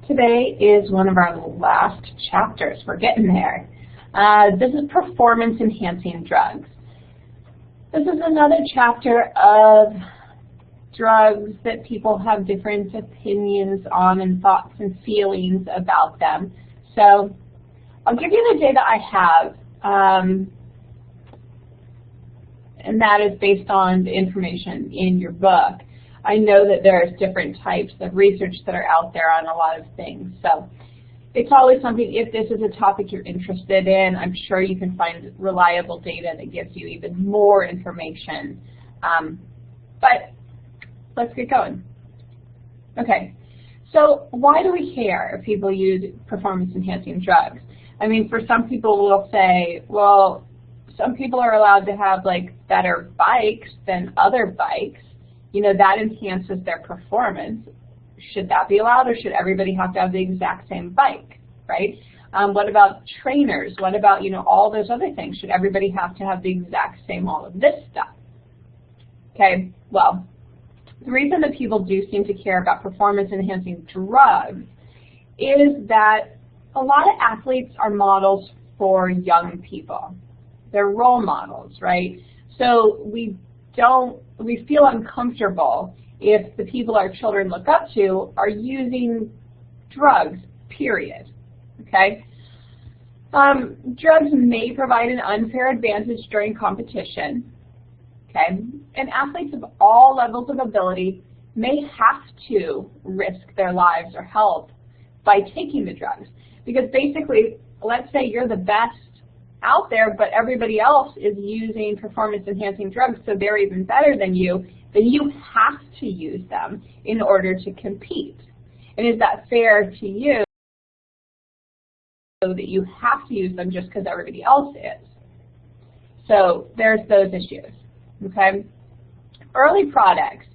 Today is one of our last chapters. We're getting there. This is performance-enhancing drugs. This is another chapter of drugs that people have different opinions on and thoughts and feelings about them. So I'll give you the data I have, and that is based on the information in your book. I know that there's different types of research that are out there on a lot of things. So it's always something, if this is a topic you're interested in, I'm sure you can find reliable data that gives you even more information. But let's get going. Okay, so why do we care if people use performance-enhancing drugs? I mean, for some people will say, well, some people are allowed to have like better bikes than other bikes. You know, that enhances their performance. Should that be allowed, or should everybody have to have the exact same bike, right? What about trainers? What about, you know, all those other things? Should everybody have to have the exact same all of this stuff? Okay, well, the reason that people do seem to care about performance-enhancing drugs is that a lot of athletes are models for young people. They're role models, right? So we feel uncomfortable if the people our children look up to are using drugs, period, okay? Drugs may provide an unfair advantage during competition, okay? And athletes of all levels of ability may have to risk their lives or health by taking the drugs. Because basically, let's say you're the best out there, but everybody else is using performance-enhancing drugs, so they're even better than you, then you have to use them in order to compete. And is that fair to you, so that you have to use them just because everybody else is? So there's those issues, okay? Early products.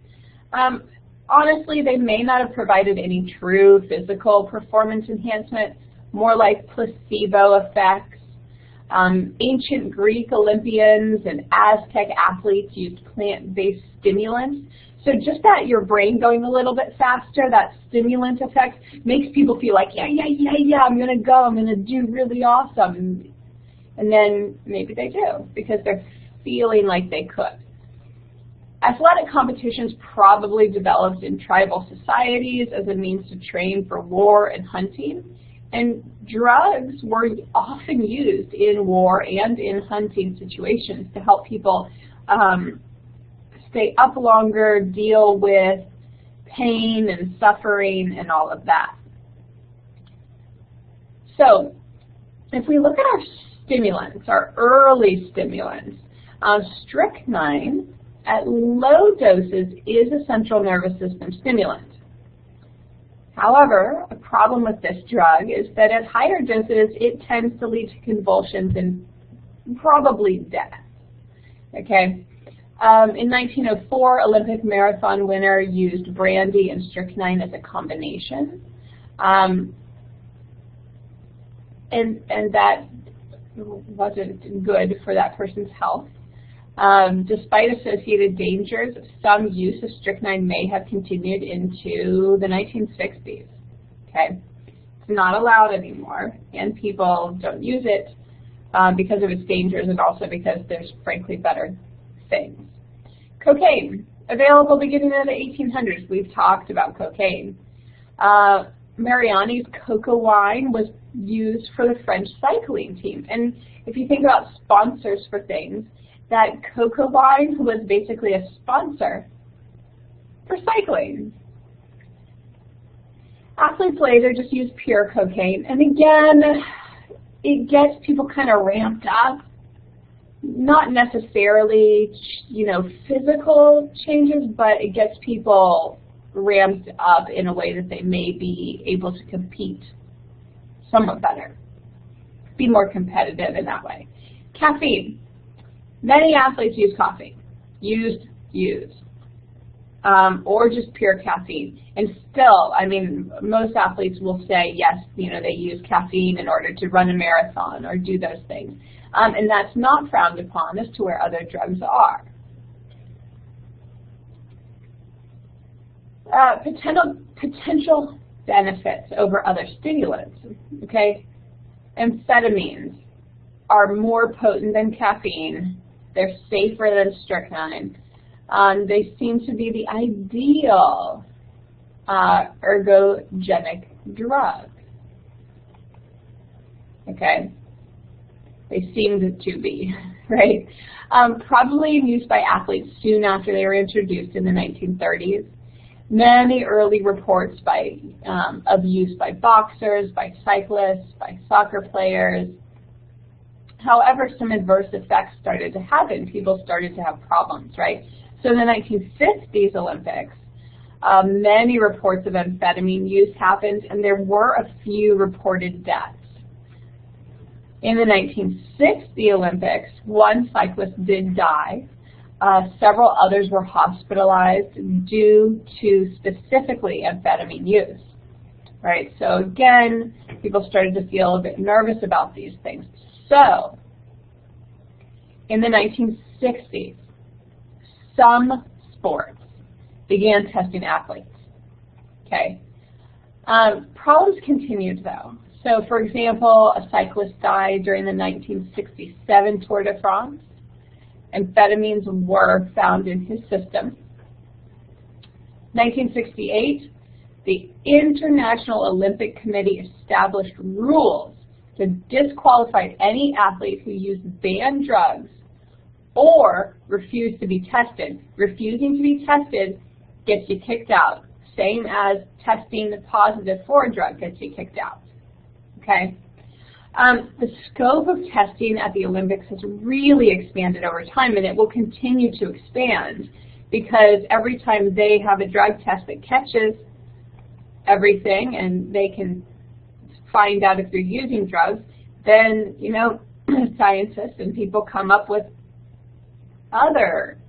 Honestly, they may not have provided any true physical performance enhancement, more like placebo effects. Ancient Greek Olympians and Aztec athletes used plant-based stimulants. So just that your brain going a little bit faster, that stimulant effect, makes people feel like, yeah, I'm going to go, I'm going to do really awesome. And then maybe they do, because they're feeling like they could. Athletic competitions probably developed in tribal societies as a means to train for war and hunting. And drugs were often used in war and in hunting situations to help people stay up longer, deal with pain and suffering and all of that. So if we look at our stimulants, our early stimulants, strychnine at low doses is a central nervous system stimulant. However, a problem with this drug is that at higher doses, it tends to lead to convulsions and probably death, okay? In 1904, Olympic marathon winner used brandy and strychnine as a combination, and that wasn't good for that person's health. Despite associated dangers, some use of strychnine may have continued into the 1960s. Okay, it's not allowed anymore, and people don't use it because of its dangers, and also because there's frankly better things. Cocaine, available beginning in the 1800s. We've talked about cocaine. Mariani's cocoa wine was used for the French cycling team, and if you think about sponsors for things, that cocoa wine was basically a sponsor for cycling. Athletes later just use pure cocaine, and again, it gets people kind of ramped up. Not necessarily, you know, physical changes, but it gets people ramped up in a way that they may be able to compete somewhat better, be more competitive in that way. Caffeine. Many athletes use coffee, or just pure caffeine. And still, I mean, most athletes will say, yes, you know, they use caffeine in order to run a marathon or do those things. And that's not frowned upon as to where other drugs are. Potential benefits over other stimulants, okay? Amphetamines are more potent than caffeine. They're safer than strychnine. They seem to be the ideal ergogenic drug, okay? They seem to be, right? Probably in use by athletes soon after they were introduced in the 1930s. Many early reports of use by boxers, by cyclists, by soccer players. However, some adverse effects started to happen. People started to have problems, right? So in the 1950s Olympics, many reports of amphetamine use happened, and there were a few reported deaths. In the 1960 Olympics, one cyclist did die. Several others were hospitalized due to specifically amphetamine use, right? So again, people started to feel a bit nervous about these things. So in the 1960s, some sports began testing athletes, okay? Problems continued though. So for example, a cyclist died during the 1967 Tour de France. Amphetamines were found in his system. 1968, the International Olympic Committee established rules to disqualify any athlete who used banned drugs or refused to be tested. Refusing to be tested gets you kicked out, same as testing positive for a drug gets you kicked out, okay? The scope of testing at the Olympics has really expanded over time, and it will continue to expand because every time they have a drug test that catches everything and they can find out if they're using drugs, then, you know, scientists and people come up with other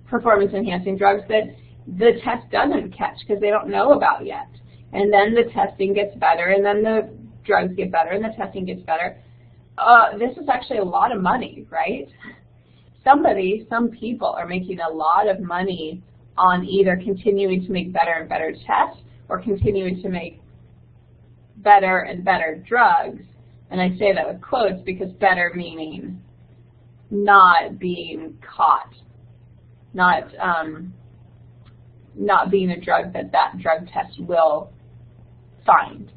performance-enhancing drugs that the test doesn't catch because they don't know about yet. And then the testing gets better, and then the drugs get better, and the testing gets better. This is actually a lot of money, right? Some people are making a lot of money on either continuing to make better and better tests or continuing to make better and better drugs. And I say that with quotes because better meaning not being caught, not being a drug that drug test will find,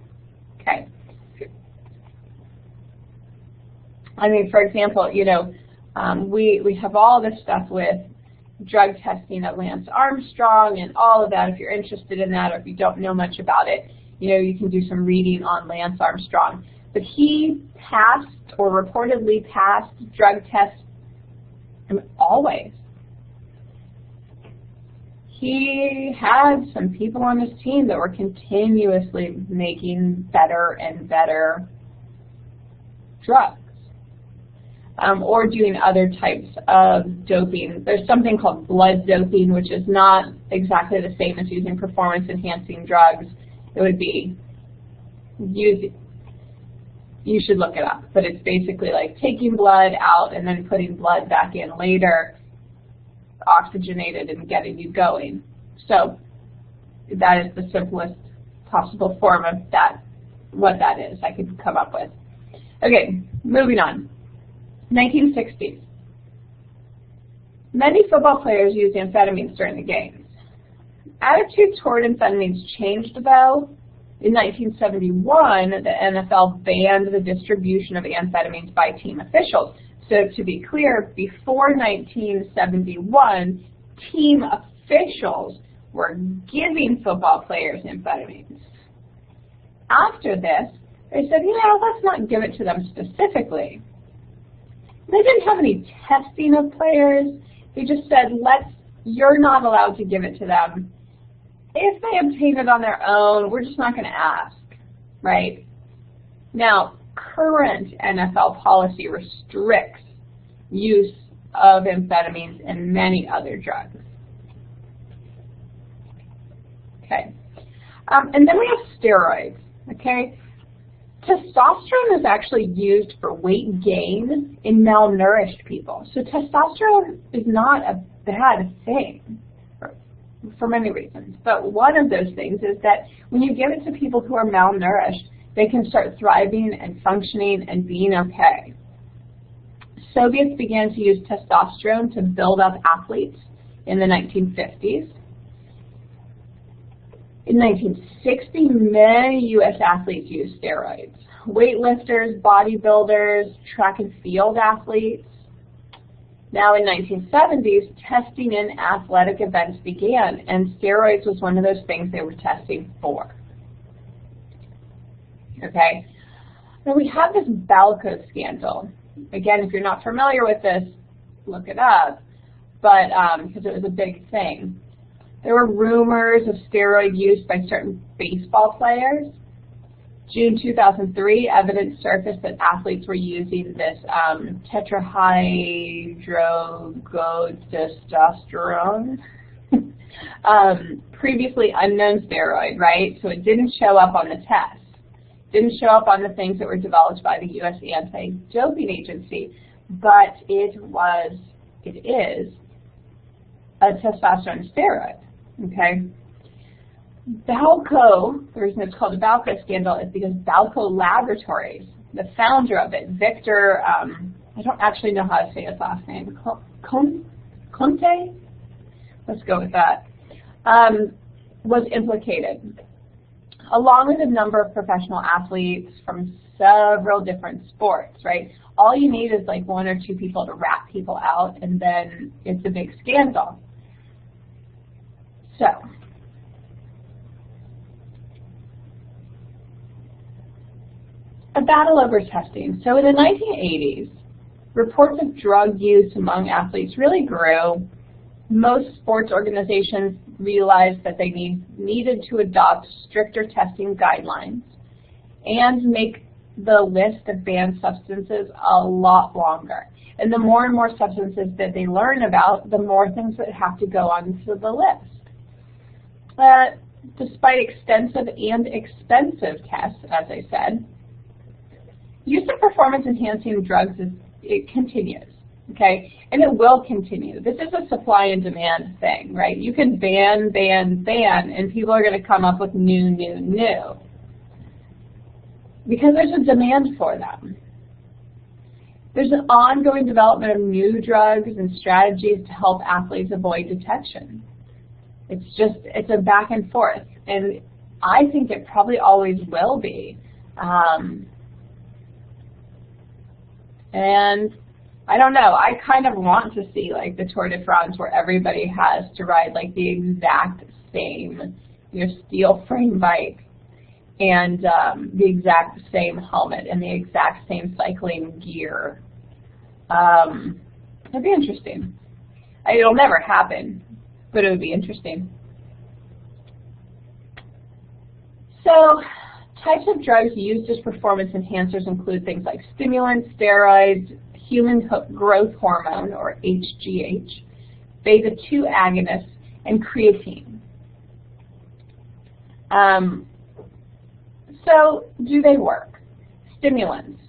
okay? I mean, for example, you know, we have all this stuff with drug testing of Lance Armstrong and all of that. If you're interested in that or if you don't know much about it, you know, you can do some reading on Lance Armstrong. But he passed or reportedly passed drug tests always. He had some people on his team that were continuously making better and better drugs. Or doing other types of doping. There's something called blood doping, which is not exactly the same as using performance-enhancing drugs. It would be you should look it up, but it's basically like taking blood out and then putting blood back in later, oxygenated and getting you going. So that is the simplest possible form of that, what that is I could come up with. Okay, moving on. 1960s. Many football players used amphetamines during the games. Attitudes toward amphetamines changed, though. In 1971, the NFL banned the distribution of amphetamines by team officials. So to be clear, before 1971, team officials were giving football players amphetamines. After this, they said, you know, let's not give it to them specifically. They didn't have any testing of players. They just said, you're not allowed to give it to them. If they obtain it on their own, we're just not going to ask, right? Now, current NFL policy restricts use of amphetamines and many other drugs. Okay. And then we have steroids, okay? Testosterone is actually used for weight gain in malnourished people. So testosterone is not a bad thing for many reasons. But one of those things is that when you give it to people who are malnourished, they can start thriving and functioning and being okay. Soviets began to use testosterone to build up athletes in the 1950s. In 1960, many U.S. athletes used steroids. Weightlifters, bodybuilders, track and field athletes. Now in 1970s, testing in athletic events began, and steroids was one of those things they were testing for. Okay, now we have this BALCO scandal. Again, if you're not familiar with this, look it up, but because it was a big thing. There were rumors of steroid use by certain baseball players. June 2003, evidence surfaced that athletes were using this tetrahydrotestosterone, previously unknown steroid, right? So it didn't show up on the test. Didn't show up on the things that were developed by the U.S. Anti-Doping Agency, but it is a testosterone steroid, okay? BALCO, the reason it's called the BALCO scandal is because BALCO Laboratories, the founder of it, Victor, I don't actually know how to say his last name, Conte? Let's go with that, was implicated, along with a number of professional athletes from several different sports, right? All you need is like one or two people to rat people out, and then it's a big scandal. So, a battle over testing. So in the 1980s, reports of drug use among athletes really grew. Most sports organizations realized that they needed to adopt stricter testing guidelines and make the list of banned substances a lot longer. And the more and more substances that they learn about, the more things that have to go onto the list. Despite extensive and expensive tests, as I said, use of performance-enhancing drugs it continues, okay? And it will continue. This is a supply and demand thing, right? You can ban, and people are going to come up with new. Because there's a demand for them. There's an ongoing development of new drugs and strategies to help athletes avoid detection. It's a back and forth, and I think it probably always will be. And I don't know, I kind of want to see like the Tour de France where everybody has to ride like the exact same steel frame bike and the exact same helmet and the exact same cycling gear. It'd be interesting. It'll never happen, but it would be interesting. So, types of drugs used as performance enhancers include things like stimulants, steroids, human growth hormone, or HGH, beta-2 agonists, and creatine. So, do they work? Stimulants,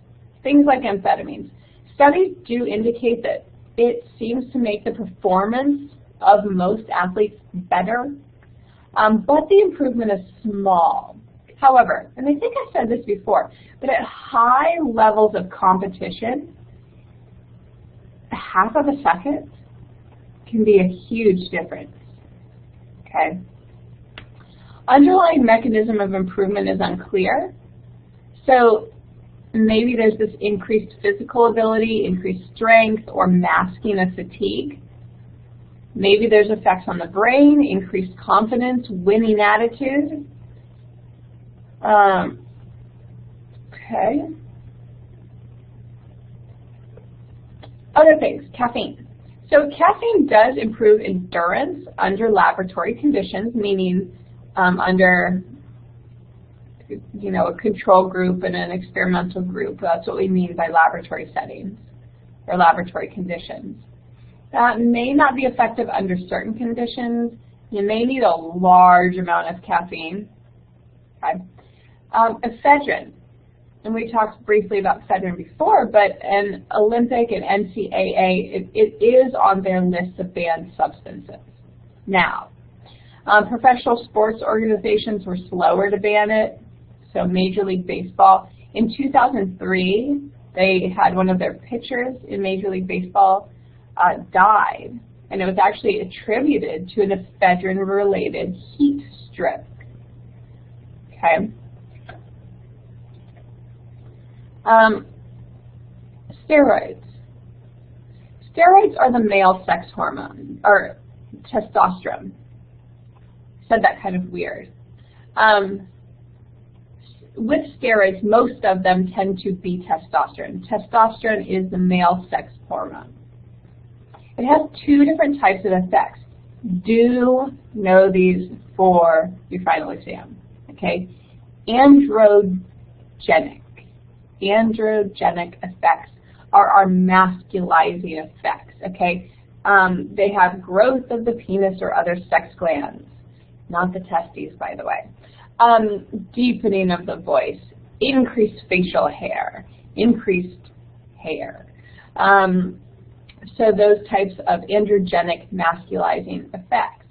things like amphetamines. Studies do indicate that it seems to make the performance of most athletes better, but the improvement is small. However, and I think I said this before, but at high levels of competition, a half of a second can be a huge difference, okay? Underlying mechanism of improvement is unclear, so maybe there's this increased physical ability, increased strength, or masking of fatigue. Maybe there's effects on the brain, increased confidence, winning attitude. Okay. Other things, caffeine. So caffeine does improve endurance under laboratory conditions, meaning under a control group and an experimental group. That's what we mean by laboratory settings or laboratory conditions. That may not be effective under certain conditions. You may need a large amount of caffeine. Okay. Ephedrine, and we talked briefly about ephedrine before, but an Olympic and NCAA, it is on their list of banned substances. Now, Professional sports organizations were slower to ban it. So Major League Baseball, in 2003, they had one of their pitchers in Major League Baseball died, and it was actually attributed to an ephedrine-related heat stroke. Okay. Steroids. Steroids are the male sex hormone, or testosterone. Said that kind of weird. With steroids, most of them tend to be testosterone. Testosterone is the male sex hormone. It has two different types of effects. Do know these for your final exam. Okay? Androgenic. Androgenic effects are our masculizing effects. Okay? They have growth of the penis or other sex glands, not the testes, by the way. Deepening of the voice, increased facial hair, increased hair. So those types of androgenic masculizing effects.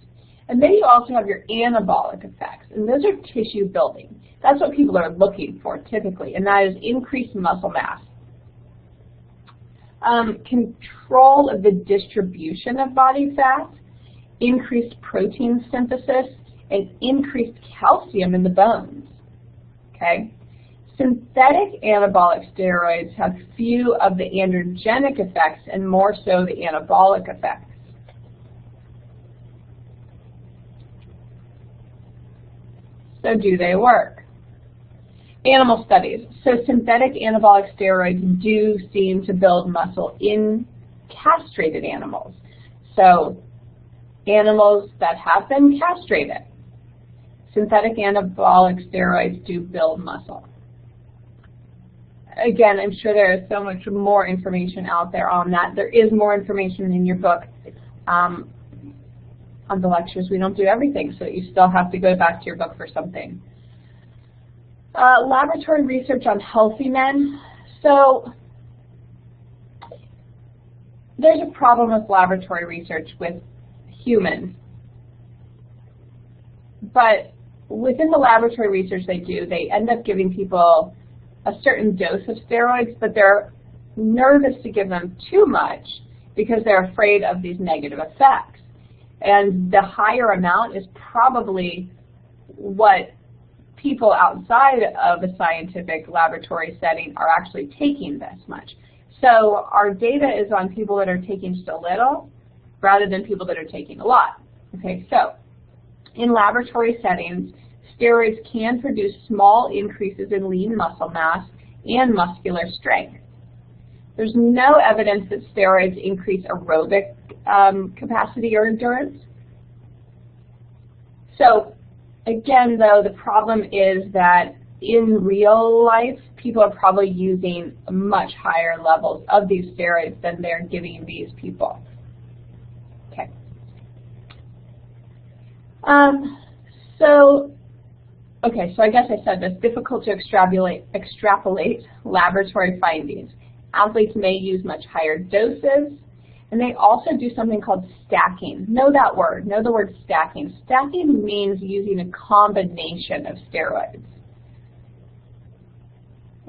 And then you also have your anabolic effects, and those are tissue building. That's what people are looking for typically, and that is increased muscle mass. Control of the distribution of body fat, increased protein synthesis, and increased calcium in the bones. Okay? Synthetic anabolic steroids have few of the androgenic effects and more so the anabolic effects. So do they work? Animal studies. So synthetic anabolic steroids do seem to build muscle in castrated animals. So animals that have been castrated, synthetic anabolic steroids do build muscle. Again, I'm sure there is so much more information out there on that. There is more information in your book. On the lectures, we don't do everything, so you still have to go back to your book for something. Laboratory research on healthy men. So there's a problem with laboratory research with humans. But within the laboratory research they do, they end up giving people a certain dose of steroids, but they're nervous to give them too much because they're afraid of these negative effects. And the higher amount is probably what people outside of a scientific laboratory setting are actually taking this much. So our data is on people that are taking just a little rather than people that are taking a lot. Okay, so in laboratory settings, steroids can produce small increases in lean muscle mass and muscular strength. There's no evidence that steroids increase aerobic capacity or endurance. So again, though, the problem is that in real life, people are probably using much higher levels of these steroids than they're giving these people. Okay. So I guess I said this, difficult to extrapolate laboratory findings. Athletes may use much higher doses, and they also do something called stacking. Know that word. Know the word stacking. Stacking means using a combination of steroids.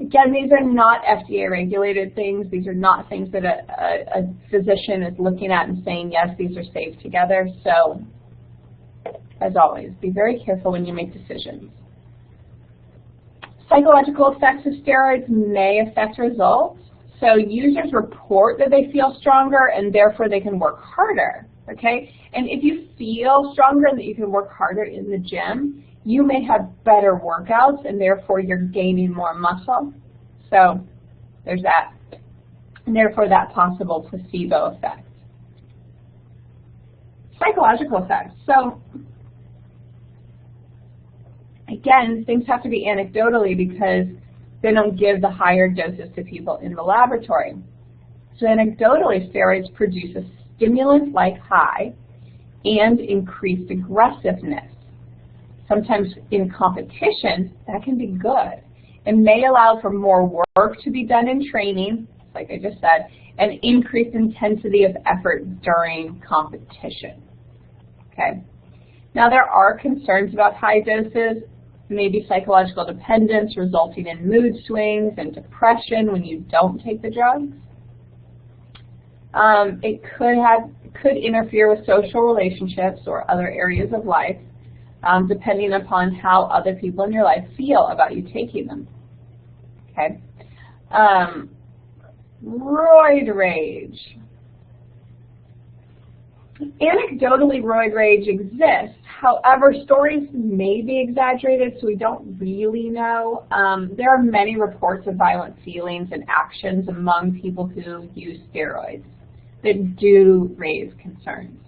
Again, these are not FDA-regulated things. These are not things that a physician is looking at and saying, yes, these are safe together. So, as always, be very careful when you make decisions. Psychological effects of steroids may affect results. So users report that they feel stronger and therefore they can work harder, okay? And if you feel stronger and that you can work harder in the gym, you may have better workouts and therefore you're gaining more muscle. So there's that. And therefore that possible placebo effect. Psychological effects. So again, things have to be anecdotally because they don't give the higher doses to people in the laboratory. So anecdotally, steroids produce a stimulant-like high and increased aggressiveness. Sometimes in competition, that can be good. It may allow for more work to be done in training, like I just said, and increased intensity of effort during competition. Okay. Now, there are concerns about high doses, maybe psychological dependence resulting in mood swings and depression when you don't take the drugs. It could interfere with social relationships or other areas of life, depending upon how other people in your life feel about you taking them. Okay. Roid rage. Anecdotally, roid rage exists. However, stories may be exaggerated, so we don't really know. There are many reports of violent feelings and actions among people who use steroids that do raise concerns.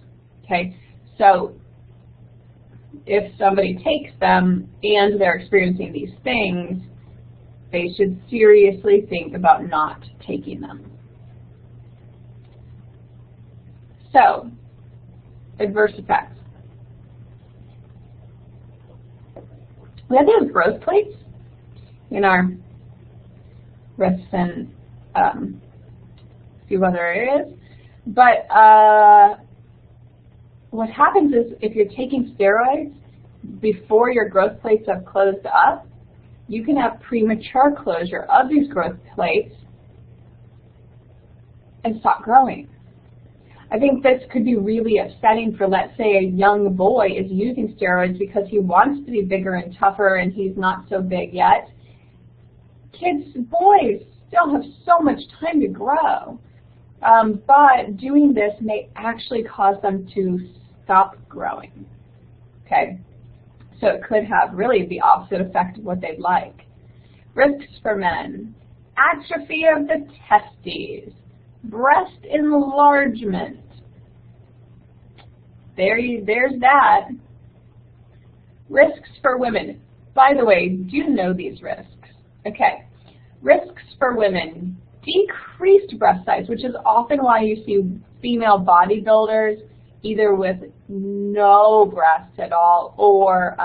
Okay, so if somebody takes them and they're experiencing these things, they should seriously think about not taking them. So, adverse effects. We have those growth plates in our wrists and a few other areas. But what happens is if you're taking steroids before your growth plates have closed up, you can have premature closure of these growth plates and stop growing. I think this could be really upsetting for, let's say, a young boy is using steroids because he wants to be bigger and tougher and he's not so big yet. Boys still have so much time to grow. But doing this may actually cause them to stop growing. Okay? So it could have really the opposite effect of what they'd like. Risks for men. Atrophy of the testes. Breast enlargement. There's that. Risks for women. By the way, do you know these risks? Okay. Risks for women. Decreased breast size, which is often why you see female bodybuilders either with no breasts at all or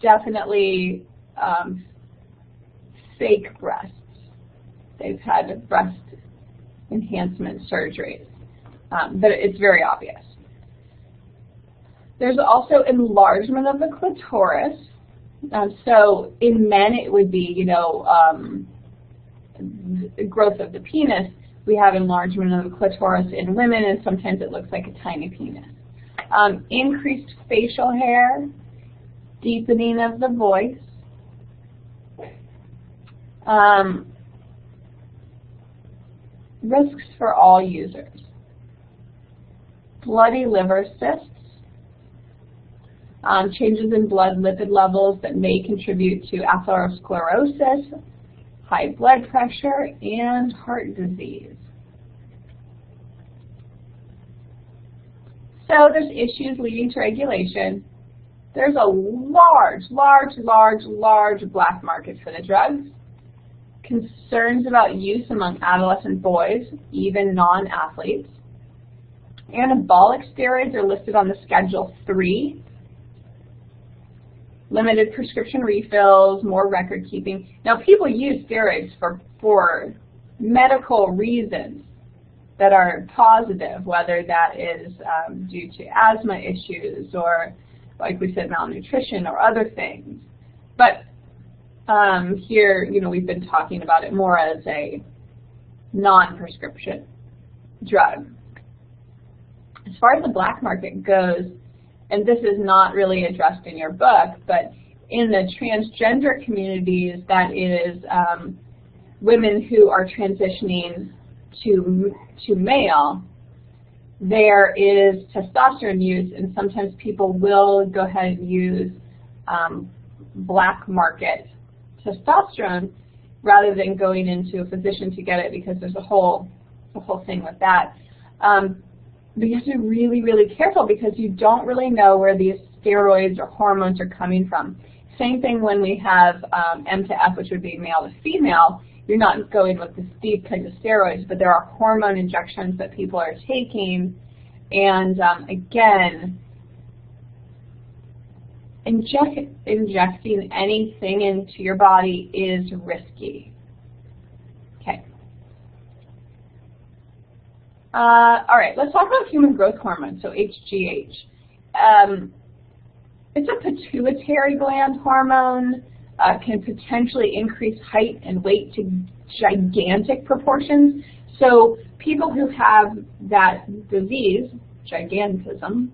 definitely fake breasts. They've had breast enhancement surgeries, but it's very obvious. There's also enlargement of the clitoris. So in men it would be, growth of the penis. We have enlargement of the clitoris in women, and sometimes it looks like a tiny penis. Increased facial hair, deepening of the voice, risks for all users. Bloody liver cysts, changes in blood lipid levels that may contribute to atherosclerosis, high blood pressure, and heart disease. So there's issues leading to regulation. There's a large black market for the drugs. Concerns about use among adolescent boys, even non-athletes. Anabolic steroids are listed on the Schedule 3. Limited prescription refills, more record keeping. Now, people use steroids for medical reasons that are positive, whether that is due to asthma issues or, like we said, malnutrition or other things. But here, we've been talking about it more as a non-prescription drug. As far as the black market goes, and this is not really addressed in your book, but in the transgender communities, that is women who are transitioning to male, there is testosterone use, and sometimes people will go ahead and use black market testosterone rather than going into a physician to get it, because there's a whole thing with that. But you have to be really, really careful because you don't really know where these steroids or hormones are coming from. Same thing when we have M to F, which would be male to female. You're not going with these kinds of steroids, but there are hormone injections that people are taking. And again, injecting anything into your body is risky. Okay. All right, let's talk about human growth hormone, so HGH. it's a pituitary gland hormone, can potentially increase height and weight to gigantic proportions. So people who have that disease, gigantism,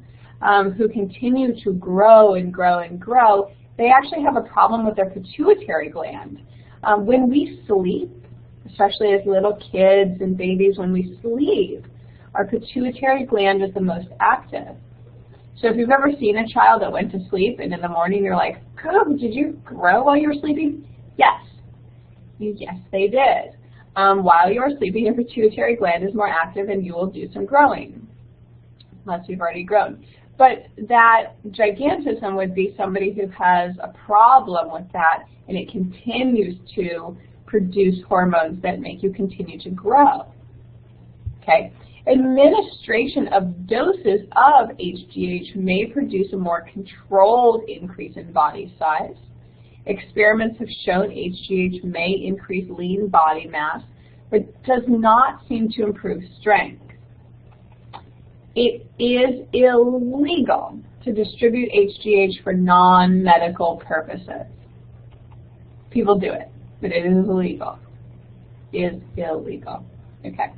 who continue to grow and grow and grow, they actually have a problem with their pituitary gland. When we sleep, especially as little kids and babies, when we sleep, our pituitary gland is the most active. So if you've ever seen a child that went to sleep and in the morning you're like, oh, did you grow while you were sleeping? Yes. Yes, they did. While you are sleeping, your pituitary gland is more active and you will do some growing, unless you've already grown. But that gigantism would be somebody who has a problem with that and it continues to produce hormones that make you continue to grow. Okay? Administration of doses of HGH may produce a more controlled increase in body size. Experiments have shown HGH may increase lean body mass, but does not seem to improve strength. It is illegal to distribute HGH for non-medical purposes. People do it, but it is illegal. It is illegal. Okay.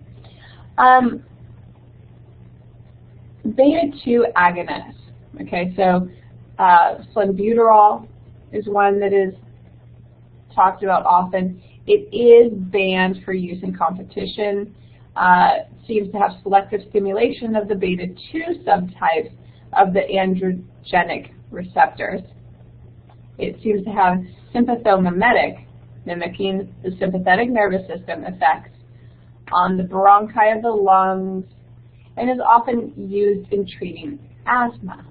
Beta-2 agonists. Okay, so clenbuterol is one that is talked about often. It is banned for use in competition. Seems to have selective stimulation of the beta-2 subtypes of the androgenic receptors. It seems to have sympathomimetic, mimicking the sympathetic nervous system effects on the bronchi of the lungs, and is often used in treating asthma.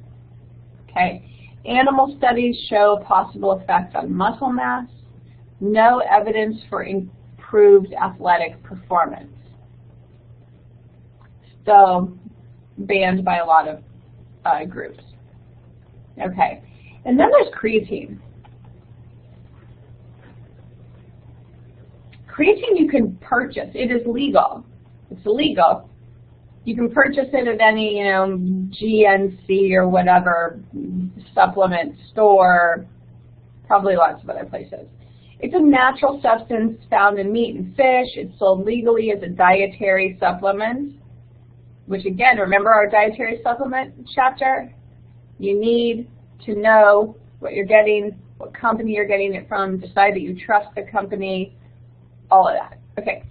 Okay. Animal studies show possible effects on muscle mass, no evidence for improved athletic performance. So, banned by a lot of groups. Okay. And then there's creatine. Creatine you can purchase. It is legal. It's illegal. You can purchase it at any, GNC or whatever supplement store, probably lots of other places. It's a natural substance found in meat and fish. It's sold legally as a dietary supplement, which again, remember our dietary supplement chapter? You need to know what you're getting, what company you're getting it from, decide that you trust the company, all of that. Okay.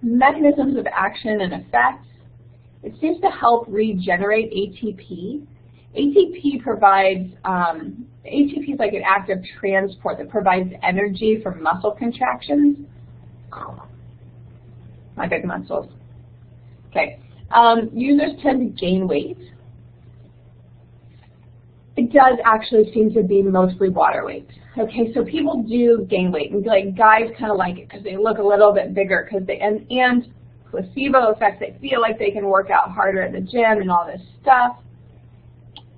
Mechanisms of action and effects. It seems to help regenerate ATP. ATP provides, ATP is like an active transport that provides energy for muscle contractions. My big muscles. Okay. Users tend to gain weight. It does actually seem to be mostly water weight. Okay, so people do gain weight, and like guys kind of like it because they look a little bit bigger, because they and placebo effects. They feel like they can work out harder at the gym and all this stuff.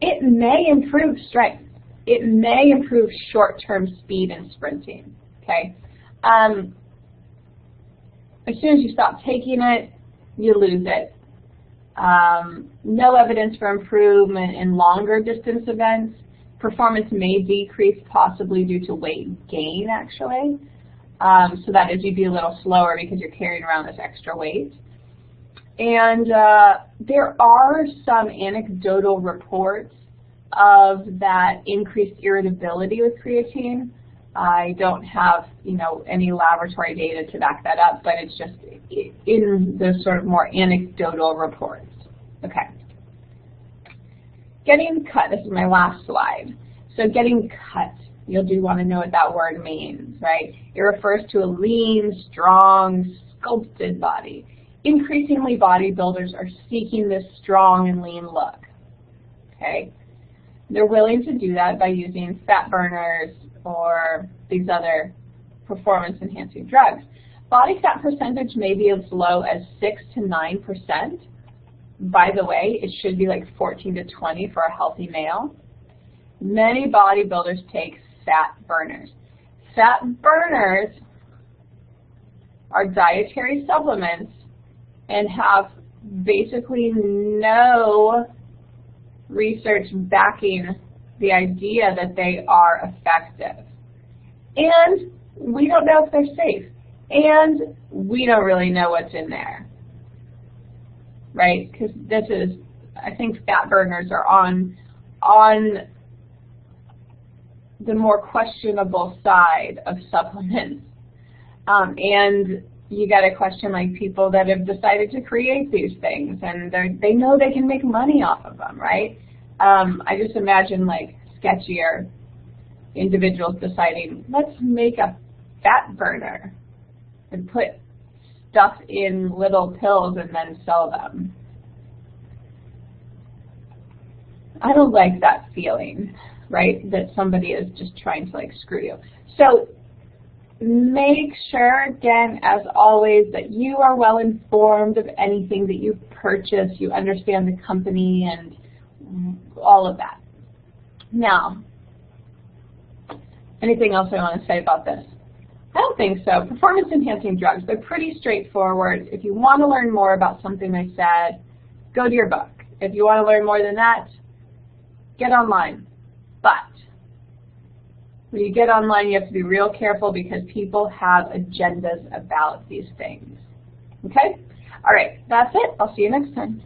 It may improve strength. It may improve short-term speed and sprinting. Okay, as soon as you stop taking it, you lose it. No evidence for improvement in longer distance events. Performance may decrease, possibly due to weight gain, actually. So that is, you'd be a little slower because you're carrying around this extra weight. And there are some anecdotal reports of that increased irritability with creatine. I don't have, any laboratory data to back that up, but it's just in those sort of more anecdotal reports. Okay. Getting cut, this is my last slide. So getting cut, you do want to know what that word means, right? It refers to a lean, strong, sculpted body. Increasingly, bodybuilders are seeking this strong and lean look, okay? They're willing to do that by using fat burners or these other performance-enhancing drugs. Body fat percentage may be as low as 6 to 9%. By the way, it should be like 14 to 20 for a healthy male. Many bodybuilders take fat burners. Fat burners are dietary supplements and have basically no research backing the idea that they are effective. And we don't know if they're safe. And we don't really know what's in there, right? Because this is, I think fat burners are on the more questionable side of supplements. And you got to question like people that have decided to create these things, and they know they can make money off of them, right? I just imagine like sketchier individuals deciding, let's make a fat burner and put stuff in little pills and then sell them. I don't like that feeling, right? That somebody is just trying to like screw you. So make sure, again, as always, that you are well informed of anything that you purchase. You understand the company and all of that. Now, anything else I want to say about this? I don't think so. Performance-enhancing drugs, they're pretty straightforward. If you want to learn more about something I said, go to your book. If you want to learn more than that, get online. But when you get online, you have to be real careful because people have agendas about these things. Okay? All right, that's it. I'll see you next time.